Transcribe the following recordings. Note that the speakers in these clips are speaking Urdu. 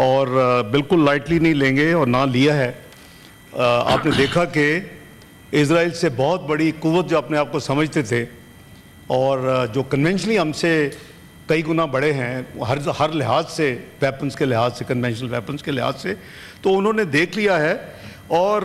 اور بالکل لائٹلی نہیں لیں گے اور نہ لیا ہے۔ آپ نے دیکھا کہ اسرائیل سے بہت بڑی قوت جو اپنے آپ کو سمجھتے تھے اور جو کنونشنلی ہم سے کئی گنا بڑے ہیں ہر لحاظ سے، ویپنز کے لحاظ سے، کنونشنل ویپنز کے لحاظ سے، تو انہوں نے دیکھ لیا ہے۔ اور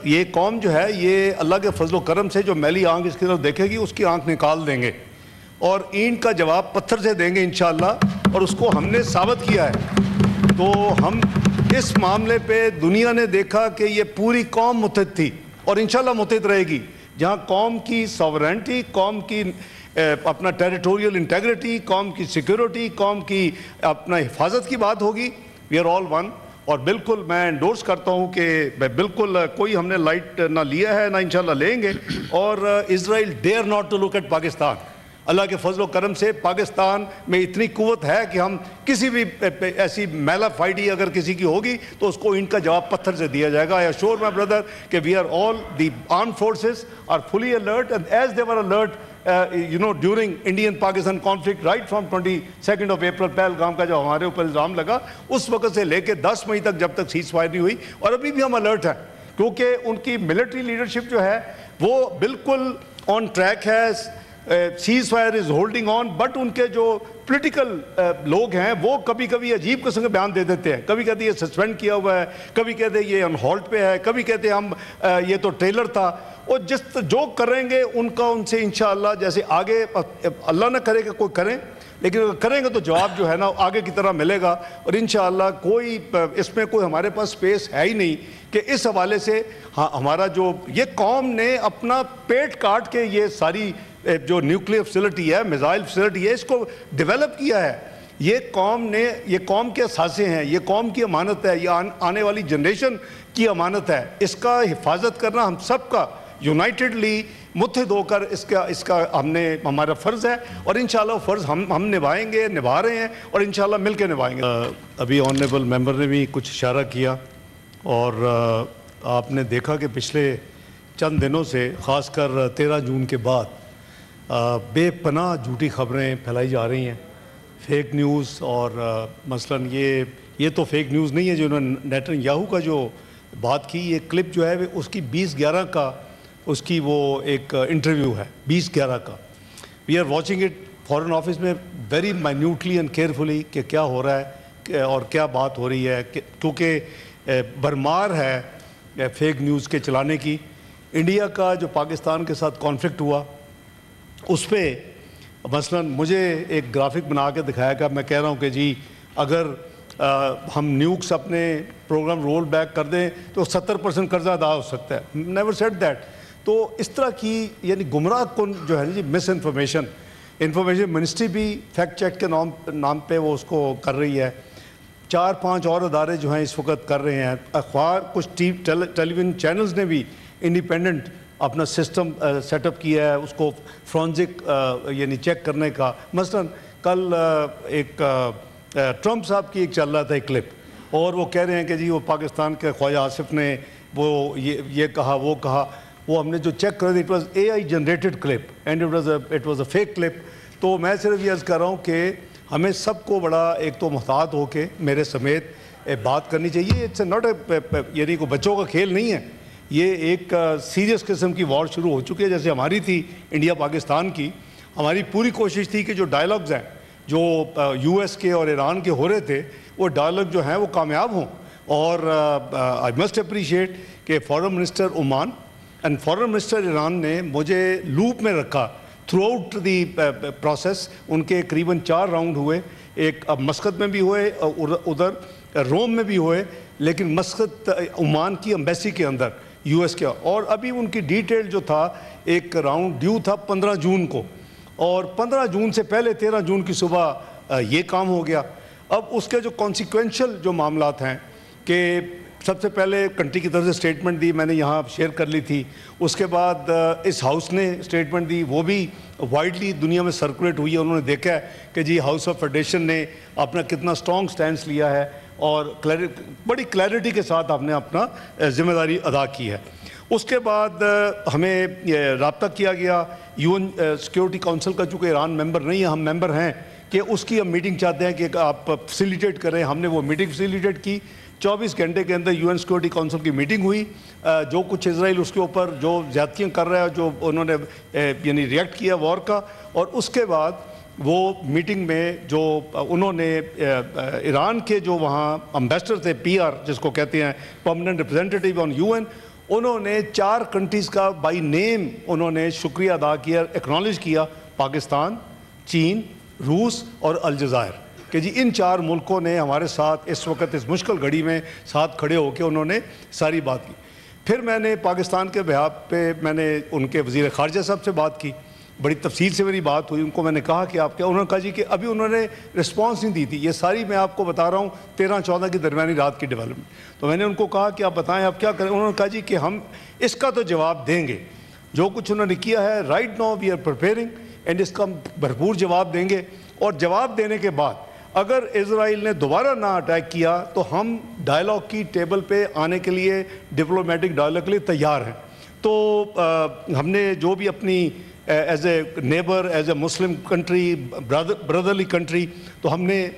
یہ قوم جو ہے یہ اللہ کے فضل و کرم سے جو میلی آنکھ اس کی طرف دیکھے گی اس کی آنکھ نکال دیں گے اور اینٹ کا جواب پتھر سے دیں گے انشاءاللہ، اور اس کو ہم نے ثابت کیا ہے۔ تو ہم اس معاملے پہ دنیا نے دیکھا کہ یہ پوری قوم متحد تھی اور انشاءاللہ متحد رہے گی۔ جہاں قوم کی ساورینٹی، قوم کی اپنا ٹیریٹوریل انٹیگریٹی، قوم کی سیکیورٹی، قوم کی اپنا حفاظت کی بات ہوگی، وی آر آل ون۔ اور بالکل میں انڈورس کرتا ہوں کہ بالکل کوئی ہم نے لائٹ نہ لیا ہے نہ انشاءاللہ لیں گے۔ اور Israel dare not to look at Pakistan. اللہ کے فضل و کرم سے پاکستان میں اتنی قوت ہے کہ ہم کسی بھی ایسی میلا فائٹی اگر کسی کی ہوگی تو اس کو ان کا جواب پتھر سے دیا جائے گا۔ I assure my brother کہ we are all the armed forces are fully alert, and as they were alert during Indian-Pakistan conflict right from 22nd of April Pahalgam کا جو ہمارے اوپر الزام لگا اس وقت سے لے کے 10 مئی تک جب تک سیز فائر نہیں ہوئی، اور ابھی بھی ہم الرٹ ہیں کیونکہ ان کی ملٹری لیڈرشپ جو ہے وہ بالکل آن ٹریک ہے۔ Cease fire is holding on, but in کے جو پولیٹیکل لوگ ہیں وہ کبھی کبھی عجیب قسم کے بیان دے دیتے ہیں۔ کبھی کہتے ہیں یہ سسپینڈ کیا ہوا ہے، کبھی کہتے ہیں یہ آن ہولڈ پہ ہے، کبھی کہتے ہیں ہم یہ تو ٹریلر تھا۔ اور جو کریں گے ان کا ان سے انشاءاللہ جیسے آگے اللہ نہ کرے کہ کوئی کریں، لیکن اگر کریں گے تو جواب جو ہے نا آگے کی طرح ملے گا۔ اور انشاءاللہ کوئی اس میں کوئی ہمارے پاس سپیس ہے ہی نہیں کہ اس حوالے سے ہمارا جو یہ قوم نے اپنا پیٹ کاٹ کے یہ ساری جو نیوکلیئر فیسلٹی ہے، میزائل فیسلٹی ہے، اس کو ڈیولپ کیا ہے۔ یہ قوم نے، یہ قوم کے اثاثے ہیں، یہ قوم کی امانت ہے، یہ آنے والی جنریشن کی امانت ہے۔ اس کا حفاظت کرنا ہم سب کا یونائٹڈلی متحد ہو کر اس کا ہمارا فرض ہے، اور انشاءاللہ فرض ہم نبھائیں گے، نبھا رہے ہیں، اور انشاءاللہ مل کے نبھائیں گے۔ ابھی آنریبل ممبر نے بھی کچھ اشارہ کیا، اور آپ نے دیکھا کہ پچھلے چند دنوں سے خاص کر 13 جون کے بعد بے پناہ جھوٹی خبریں پھیلائی جا رہی ہیں، فیک نیوز۔ اور مثلاً یہ تو فیک نیوز نہیں ہے جو انہوں نے نیتن یاہو کا جو بات کی، یہ کلپ جو ہے اس کی 2011 کا اس کی وہ ایک انٹرویو ہے 2011 کا۔ We are watching it foreign office میں ویری مائنیوٹلی اینڈ کیئرفلی کہ کیا ہو رہا ہے اور کیا بات ہو رہی ہے، کیونکہ بھرمار ہے فیک نیوز کے چلانے کی۔ انڈیا کا جو پاکستان کے ساتھ کانفلکٹ ہوا اس پہ مثلاً مجھے ایک گرافک بنا کے دکھایا گیا، میں کہہ رہا ہوں کہ جی اگر ہم نیوکس اپنے پروگرام رول بیک کر دیں تو 70% قرضہ ادا ہو سکتا ہے۔ Never said that. تو اس طرح کی یعنی گمراہ کن جو ہے جی مس انفارمیشن منسٹری بھی فیکٹ چیک کے نام پہ وہ اس کو کر رہی ہے۔ 4-5 اور ادارے جو ہیں اس وقت کر رہے ہیں، اخبار، کچھ ٹیلی ویژن چینلز نے بھی انڈیپینڈنٹ اپنا سسٹم سیٹ اپ کیا ہے اس کو فرانزک یعنی چیک کرنے کا۔ مثلاً کل ایک ٹرمپ صاحب کی ایک چل رہا تھا ایک کلپ، اور وہ کہہ رہے ہیں کہ جی وہ پاکستان کے خواجہ آصف نے وہ یہ کہا وہ کہا، وہ ہم نے جو چیک کر دی it was AI generated clip and it was a fake clip. تو میں صرف یہ عرض کر رہا ہوں کہ ہمیں سب کو بڑا ایک تو محتاط ہو کے میرے سمیت بات کرنی چاہیے۔ اٹس ناٹ یعنی کوئی بچوں کا کھیل نہیں ہے، یہ ایک سیریس قسم کی وار شروع ہو چکی ہے جیسے ہماری تھی انڈیا پاکستان کی۔ ہماری پوری کوشش تھی کہ جو ڈائلاگز ہیں جو US کے اور ایران کے ہو رہے تھے وہ ڈائلاگ جو ہیں وہ کامیاب ہوں۔ اور آئی مسٹ اپریشیٹ کہ foreign minister Oman and foreign minister Iran نے مجھے لوپ میں رکھا تھرو آؤٹ دی پروسیس۔ ان کے قریباً 4 راؤنڈ ہوئے، ایک مسقط میں بھی ہوئے، ادھر روم میں بھی ہوئے، لیکن مسقط عمان کی ایمبیسی کے اندر US کے، اور ابھی ان کی ڈیٹیل جو تھا ایک راؤنڈ ڈیو تھا 15 جون کو، اور 15 جون سے پہلے 13 جون کی صبح یہ کام ہو گیا۔ اب اس کے جو کانسیکوینشل جو معاملات ہیں کہ سب سے پہلے کنٹری کی طرف سے اسٹیٹمنٹ دی، میں نے یہاں شیئر کر لی تھی، اس کے بعد اس ہاؤس نے اسٹیٹمنٹ دی، وہ بھی وائڈلی دنیا میں سرکولیٹ ہوئی ہے۔ انہوں نے دیکھا ہے کہ جی ہاؤس آف فیڈریشن نے اپنا کتنا سٹرونگ سٹینس لیا ہے اور بڑی کلیئرٹی کے ساتھ آپ نے اپنا ذمہ داری ادا کی ہے۔ اس کے بعد ہمیں رابطہ کیا گیا UN سیکیورٹی کونسل کا، چونکہ ایران ممبر نہیں ہے، ہم ممبر ہیں، کہ اس کی ہم میٹنگ چاہتے ہیں کہ آپ فیسیلیٹیٹ کریں. ہم نے وہ میٹنگ فیسیلیٹیٹ کی. 24 گھنٹے کے اندر UN سیکورٹی کونسل کی میٹنگ ہوئی. جو کچھ اسرائیل اس کے اوپر جو زیادتیاں کر رہا ہے, جو انہوں نے یعنی ریئیکٹ کیا وار کا, اور اس کے بعد وہ میٹنگ میں جو انہوں نے ایران کے جو وہاں امبیسڈر تھے, PR جس کو کہتے ہیں, پرماننٹ ریپرزینٹیٹیو آن UN, انہوں نے 4 کنٹریز کا بائی نیم انہوں نے شکریہ ادا کیا, ایکنالج کیا, پاکستان, چین, روس اور الجزائر, کہ جی ان 4 ملکوں نے ہمارے ساتھ اس وقت اس مشکل گھڑی میں ساتھ کھڑے ہو کے انہوں نے ساری بات کی. پھر میں نے پاکستان کے بہاف پہ میں نے ان کے وزیر خارجہ صاحب سے بات کی, بڑی تفصیل سے میری بات ہوئی. ان کو میں نے کہا کہ آپ کیا, انہوں نے کہا جی کہ ابھی انہوں نے رسپانس نہیں دی تھی. یہ ساری میں آپ کو بتا رہا ہوں 13-14 کی درمیانی رات کی ڈیولپمنٹ. تو میں نے ان کو کہا کہ آپ بتائیں آپ کیا کریں. انہوں نے کہا جی کہ ہم اس کا تو جواب دیں گے, جو کچھ انہوں نے کیا ہے right now we are preparing, and اس کا بھرپور جواب دیں گے. اور جواب دینے کے بعد اگر اسرائیل نے دوبارہ نہ اٹیک کیا تو ہم ڈائلاگ کی ٹیبل پہ آنے کے لیے, ڈپلومیٹک ڈائلاگ کے لیے تیار ہیں. تو ہم نے جو بھی اپنی as a neighbour, as a Muslim country, brotherly country, تو ہم نے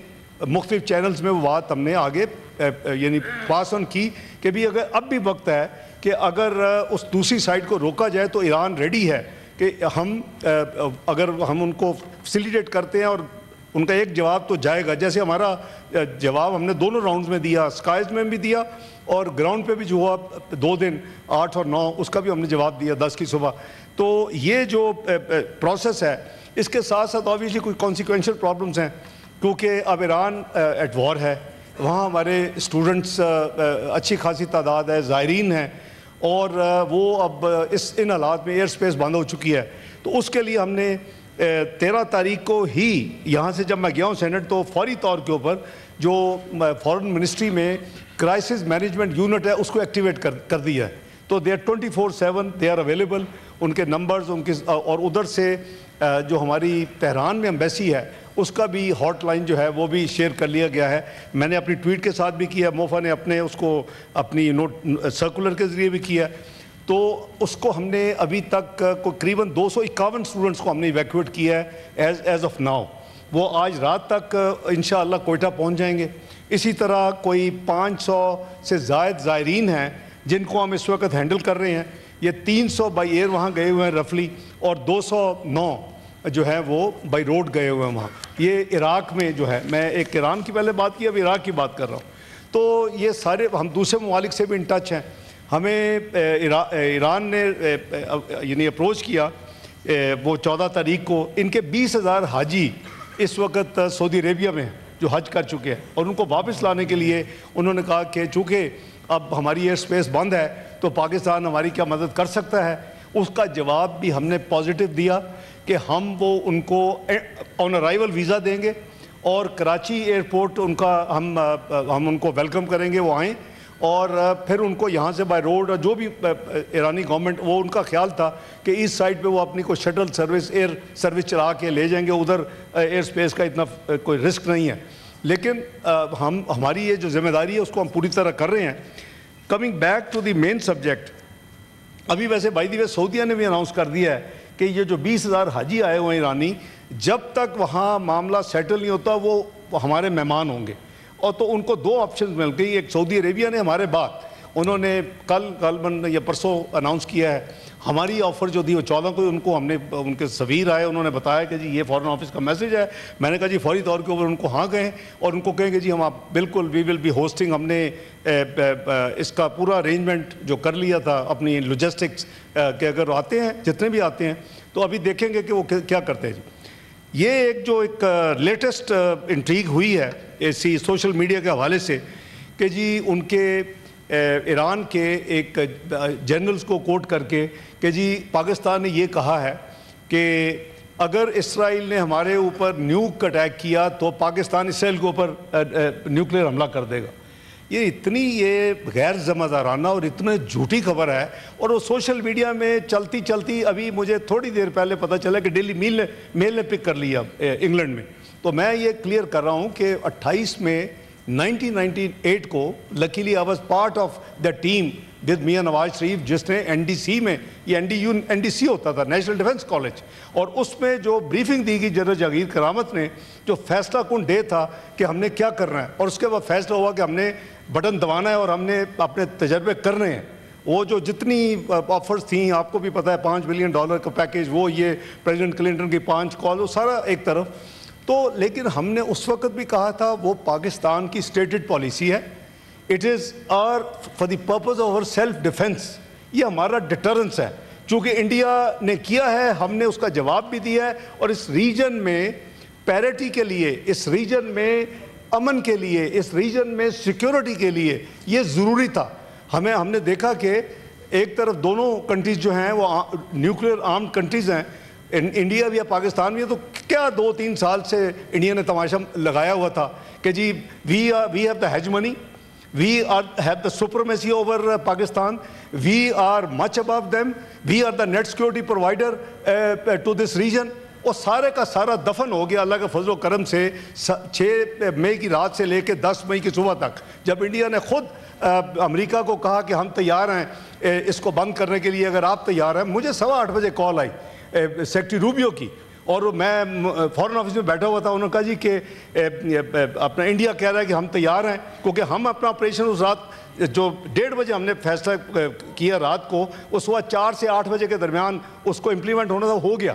مختلف چینلز میں وہ بات ہم نے آگے یعنی پاس آن کی کہ بھی اگر اب بھی وقت ہے کہ اگر اس دوسری سائڈ کو روکا جائے تو ایران ریڈی ہے کہ ہم اگر ہم ان کو فیسیلیٹیٹ کرتے ہیں اور ان کا ایک جواب تو جائے گا, جیسے ہمارا جواب ہم نے دونوں راؤنڈز میں دیا, اسکائز میں بھی دیا اور گراؤنڈ پہ بھی جو ہوا 2 دن 8 اور 9 اس کا بھی ہم نے جواب دیا 10 کی صبح. تو یہ جو پروسیس ہے اس کے ساتھ ساتھ آبویسلی کوئی کانسیکوینشل پرابلمس ہیں, کیونکہ اب ایران ایٹ وار ہے, وہاں ہمارے اسٹوڈنٹس اچھی خاصی تعداد ہے, زائرین ہیں, اور وہ اب ان حالات میں ایئر سپیس بند ہو چکی ہے. تو اس کے لیے ہم نے 13 تاریخ کو ہی یہاں سے جب میں گیا ہوں سینٹ, تو فوری طور کے اوپر جو فورن منسٹری میں کرائسس مینجمنٹ یونٹ ہے اس کو ایکٹیویٹ کر دیا ہے. تو they are 24/7 they are available, ان کے نمبرز ان کے, اور ادھر سے جو ہماری تہران میں ایمبیسی ہے اس کا بھی ہاٹ لائن جو ہے وہ بھی شیئر کر لیا گیا ہے. میں نے اپنی ٹویٹ کے ساتھ بھی کیا, موفا نے اپنے اس کو اپنی نوٹ سرکولر کے ذریعے بھی کیا. تو اس کو ہم نے ابھی تک تقریباً 251 اسٹوڈنٹس کو ہم نے ایویکویٹ کیا ہے ایز آف ناؤ. وہ آج رات تک انشاءاللہ کوئٹہ پہنچ جائیں گے. اسی طرح کوئی 500 سے زائد زائرین ہیں جن کو ہم اس وقت ہینڈل کر رہے ہیں. یہ 300 بائی ایئر وہاں گئے ہوئے ہیں رفلی, اور 209 جو ہے وہ بائی روڈ گئے ہوئے ہیں وہاں. یہ عراق میں جو ہے, میں ایک ایران کی پہلے بات کی, اب عراق کی بات کر رہا ہوں. تو یہ سارے ہم دوسرے ممالک سے بھی ان ٹچ ہیں. ہمیں ایران نے یعنی اپروچ کیا وہ 14 تاریخ کو. ان کے 20,000 حاجی اس وقت سعودی عربیہ میں جو حج کر چکے ہیں, اور ان کو واپس لانے کے لیے انہوں نے کہا کہ چونکہ اب ہماری ایئر سپیس بند ہے تو پاکستان ہماری کیا مدد کر سکتا ہے. اس کا جواب بھی ہم نے پازیٹیو دیا کہ ہم وہ ان کو آن ارائیول ویزا دیں گے, اور کراچی ایئرپورٹ ان کا ہم ان کو ویلکم کریں گے, وہ آئیں, اور پھر ان کو یہاں سے بائی روڈ, جو بھی ایرانی گورنمنٹ, وہ ان کا خیال تھا کہ اس سائڈ پہ وہ اپنی کوئی شٹل سروس, ایئر سروس چلا کے لے جائیں گے. ادھر ایئر سپیس کا اتنا کوئی رسک نہیں ہے, لیکن ہماری یہ جو ذمہ داری ہے اس کو ہم پوری طرح کر رہے ہیں. Coming back to the main subject, ابھی ویسے بائی دی وے سعودیہ نے بھی اناؤنس کر دیا ہے کہ یہ جو 20,000 حاجی آئے ہوئے ہیں ایرانی, جب تک وہاں معاملہ سیٹل نہیں ہوتا وہ ہمارے مہمان ہوں گے. اور تو ان کو 2 آپشنز مل گئی. ایک سعودی عربیہ نے ہمارے بعد انہوں نے کل یا پرسوں اناؤنس کیا ہے, ہماری آفر جو دی وہ 14 کو, ان کو ہم نے, ان کے سفیر آئے, انہوں نے بتایا کہ جی یہ فارن آفس کا میسج ہے. میں نے کہا جی فوری طور کے اوپر ان کو ہاں کہیں, اور ان کو کہیں کہ جی ہم آپ بالکل وی ول بی ہوسٹنگ. ہم نے اس کا پورا ارینجمنٹ جو کر لیا تھا اپنی لاجسٹکس کہ اگر آتے ہیں جتنے بھی آتے ہیں تو ابھی دیکھیں گے کہ وہ کیا کرتے ہیں. جی یہ ایک لیٹسٹ انٹریگ ہوئی ہے اسی سوشل میڈیا کے حوالے سے کہ جی ان کے ایران کے ایک جنرلز کو کوٹ کر کے کہ جی پاکستان نے یہ کہا ہے کہ اگر اسرائیل نے ہمارے اوپر نیوک اٹیک کیا تو پاکستان اسرائیل کے اوپر نیوکلیئر حملہ کر دے گا. یہ اتنی غیر ذمہ دارانہ اور اتنے جھوٹی خبر ہے, اور وہ سوشل میڈیا میں چلتی چلتی ابھی مجھے تھوڑی دیر پہلے پتہ چلا کہ ڈیلی میل نے پک کر لیا انگلینڈ میں. تو میں یہ کلیئر کر رہا ہوں کہ 28 میں 1998 کو luckily I was part of the team with Mian Nawaz شریف, جس نے NDC میں, یہ NDC ہوتا تھا, نیشنل ڈیفنس کالج, اور اس میں جو بریفنگ دی گئی جنرل جہانگیر کرامت نے, جو فیصلہ کن ڈے تھا کہ ہم نے کیا کرنا ہے, اور اس کے بعد فیصلہ ہوا کہ ہم نے بٹن دبانا ہے اور ہم نے اپنے تجربے کرنے ہیں. وہ جو جتنی آفرز تھیں, آپ کو بھی پتہ ہے, $5 بلین کا پیکیج, وہ یہ پریزیڈنٹ کلنٹن کی 5 کال, وہ سارا ایک طرف. تو لیکن ہم نے اس وقت بھی کہا تھا وہ پاکستان کی اسٹیٹڈ پالیسی ہے, it is are for the purpose of our self defence, یہ ہمارا ڈیٹرنس ہے. چونکہ انڈیا نے کیا ہے, ہم نے اس کا جواب بھی دیا ہے, اور اس ریجن میں پیرٹی کے لیے, اس ریجن میں امن کے لیے, اس ریجن میں سیکیورٹی کے لیے یہ ضروری تھا. ہم نے دیکھا کہ ایک طرف دونوں کنٹریز جو ہیں وہ نیوکلیئر آرمڈ کنٹریز ہیں, انڈیا بھی ہے, پاکستان بھی ہے. تو کیا 2-3 سال سے انڈیا نے تماشا لگایا ہوا تھا کہ جی we have the hegemony, we have the supremacy over Pakistan, we are much above them, we are the net security provider to this region. اور سارے کا سارا دفن ہو گیا اللہ کے فضل و کرم سے 6 مئی کی رات سے لے کے 10 مئی کی صبح تک, جب انڈیا نے خود امریکہ کو کہا کہ ہم تیار ہیں اس کو بند کرنے کے لیے اگر آپ تیار ہیں. مجھے 8:15 بجے کال آئی سیکرٹری روبیو کی, اور میں فارن آفس میں بیٹھا ہوا تھا. انہوں نے کہا جی کہ اپنا انڈیا کہہ رہا ہے کہ ہم تیار ہیں, کیونکہ ہم اپنا آپریشن اس رات جو 1:30 بجے ہم نے فیصلہ کیا رات کو, وہ صبح 4 سے 8 بجے کے درمیان اس کو امپلیمنٹ ہونا تھا, ہو گیا.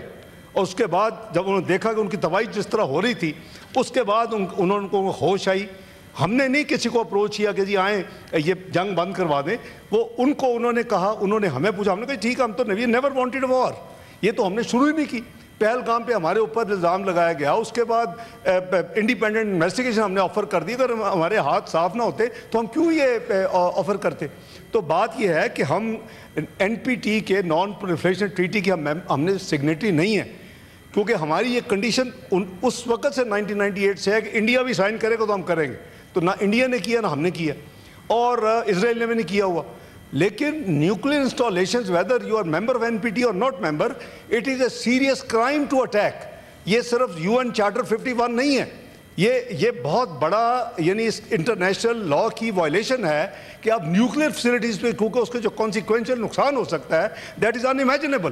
اور اس کے بعد جب انہوں نے دیکھا کہ ان کی تباہی جس طرح ہو رہی تھی, اس کے بعد انہوں کو ہوش آئی. ہم نے نہیں کسی کو اپروچ کیا کہ جی آئیں یہ جنگ بند کروا دیں, وہ ان کو انہوں نے کہا, انہوں نے ہمیں پوچھا, ہم نے کہا ٹھیک ہے, ہم تو نیور وانٹڈ وار, یہ تو ہم نے شروع ہی نہیں کی. پہلگام پہ ہمارے اوپر الزام لگایا گیا, اس کے بعد انڈیپینڈنٹ انویسٹیگیشن ہم نے آفر کر دی. اگر ہمارے ہاتھ صاف نہ ہوتے تو ہم کیوں یہ آفر کرتے. تو بات یہ ہے کہ ہم NPT کے نان پرولیفریشن ٹریٹی کے ہم نے سگنیٹری نہیں ہیں, کیونکہ ہماری یہ کنڈیشن اس وقت سے 1998 سے ہے کہ انڈیا بھی سائن کرے گا تو ہم کریں گے. تو نہ انڈیا نے کیا نہ ہم نے کیا, اور اسرائیل نے بھی نہیں کیا ہوا. لیکن nuclear installations whether you are member of NPT اور not member, it is a serious crime to attack. یہ صرف UN چارٹر 51 نہیں ہے, یہ بہت بڑا یعنی اس انٹرنیشنل لا کی وائلیشن ہے کہ آپ نیوکلیئر فیسلٹیز پہ, کیونکہ اس کے جو کانسیکوینشل نقصان ہو سکتا ہے دیٹ از انامیجنیبل.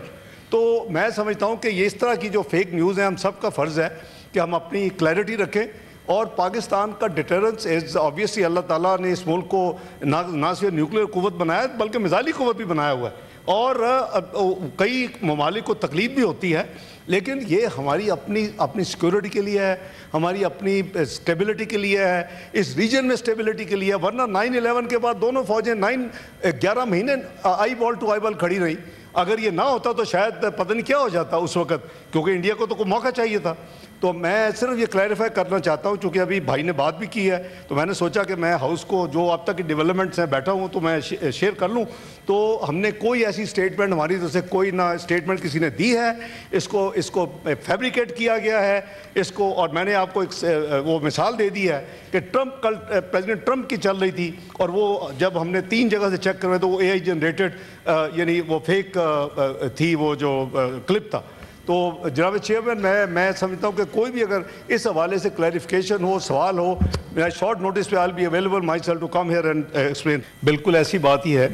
تو میں سمجھتا ہوں کہ یہ اس طرح کی جو فیک نیوز ہیں, ہم سب کا فرض ہے کہ ہم اپنی کلیئرٹی رکھیں. اور پاکستان کا ڈیٹرنس از آبویسلی اللہ تعالیٰ نے اس ملک کو نہ صرف نیوکلیئر قوت بنایا بلکہ میزائلی قوت بھی بنایا ہوا ہے, اور کئی ممالک کو تکلیف بھی ہوتی ہے, لیکن یہ ہماری اپنی سیکیورٹی کے لیے ہے, ہماری اپنی اسٹیبلٹی کے لیے ہے, اس ریجن میں اسٹیبلٹی کے لیے. ورنہ 9/11 کے بعد دونوں فوجیں 11 مہینے آئی بال ٹو آئی بال کھڑی رہیں. اگر یہ نہ ہوتا تو شاید پتہ نہیں کیا ہو جاتا اس وقت, کیونکہ انڈیا کو تو کوئی موقع چاہیے تھا. تو میں صرف یہ کلیریفائی کرنا چاہتا ہوں, چونکہ ابھی بھائی نے بات بھی کی ہے, تو میں نے سوچا کہ میں ہاؤس کو جو اب تک کی ڈیولپمنٹس ہیں بیٹھا ہوں تو میں شیئر کر لوں. تو ہم نے کوئی ایسی اسٹیٹمنٹ ہماری طرف سے کوئی نہ اسٹیٹمنٹ کسی نے دی ہے, اس کو فیبریکیٹ کیا گیا ہے اس کو. اور میں نے آپ کو ایک وہ مثال دے دی ہے کہ ٹرمپ کل پریزیڈنٹ ٹرمپ کی چل رہی تھی, اور وہ جب ہم نے 3 جگہ سے چیک کروائے تو وہ AI جنریٹڈ یعنی وہ فیک تھی, وہ جو کلپ تھا. تو جناب چیئرمین میں سمجھتا ہوں کہ کوئی بھی اگر اس حوالے سے کلیریفیکیشن ہو, سوال ہو, میں شارٹ نوٹس پہ I'll be available myself to come here and explain. بالکل ایسی بات ہی ہے